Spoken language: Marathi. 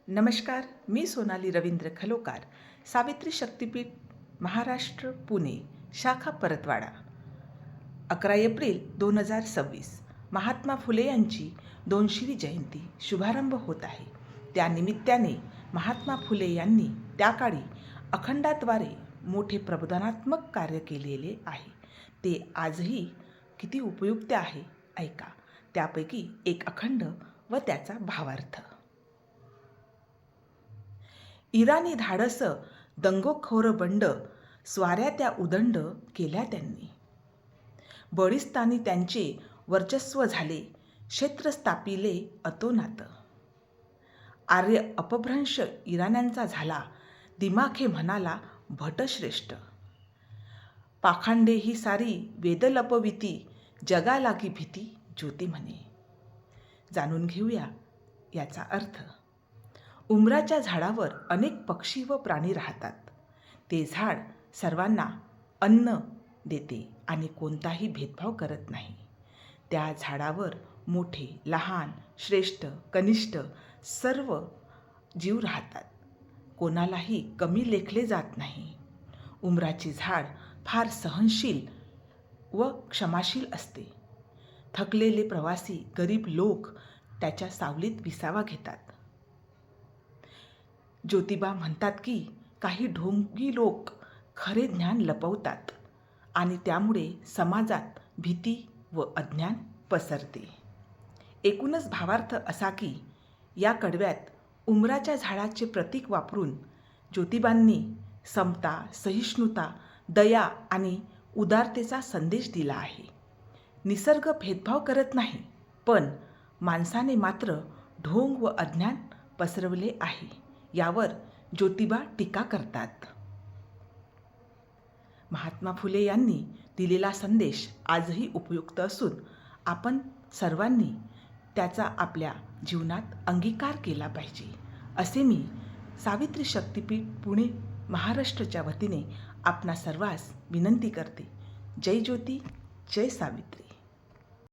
नमस्कार, मी सोनाली रवींद्र खलोकार, सावित्री शक्तीपीठ, महाराष्ट्र, पुणे, शाखा परतवाडा. 11 एप्रिल 2026 महात्मा फुले यांची 200वी जयंती शुभारंभ होत आहे. त्यानिमित्ताने महात्मा फुले यांनी त्या काळी अखंडाद्वारे मोठे प्रबोधनात्मक कार्य केलेले आहे. ते आजही किती उपयुक्त आहे ऐका. त्यापैकी एक अखंड व त्याचा भावार्थ. इराणी धाडस दंगोखोर बंड, स्वाऱ्या त्या उदंड केल्या त्यांनी. बळिस्तानी त्यांचे वर्चस्व झाले, क्षेत्र स्थापिले अतोनात. आर्य अपभ्रंश इराण्यांचा झाला, दिमाखे म्हणाला भटश्रेष्ठ. पाखांडे ही सारी वेद लपविती, जगा लागी भीती ज्योती म्हणे. जाणून घेऊया याचा अर्थ. उमराच्या झाडावर अनेक पक्षी व प्राणी राहतात. ते झाड सर्वांना अन्न देते आणि कोणताही भेदभाव करत नाही. त्या झाडावर मोठे, लहान, श्रेष्ठ, कनिष्ठ सर्व जीव राहतात. कोणालाही कमी लेखले जात नाही. उमराचे झाड फार सहनशील व क्षमाशील असते. थकलेले प्रवासी, गरीब लोक त्याच्या सावलीत विसावा घेतात. ज्योतिबा म्हणतात की काही ढोंगी लोक खरे ज्ञान लपवतात आणि त्यामुळे समाजात भीती व अज्ञान पसरते. एकूणच भावार्थ असा की या कडव्यात उमराच्या झाडाचे प्रतीक वापरून ज्योतिबांनी समता, सहिष्णुता, दया आणि उदारतेचा संदेश दिला आहे. निसर्ग भेदभाव करत नाही, पण माणसाने मात्र ढोंग व अज्ञान पसरवले आहे. यावर ज्योतिबा टीका करतात. महात्मा फुले यांनी दिलेला संदेश आजही उपयुक्त असून आपण सर्वांनी त्याचा आपल्या जीवनात अंगीकार केला पाहिजे, असे मी सावित्री शक्तीपीठ, पुणे, महाराष्ट्राच्या वतीने आपणा सर्वांस विनंती करते. जय ज्योती, जय सावित्री.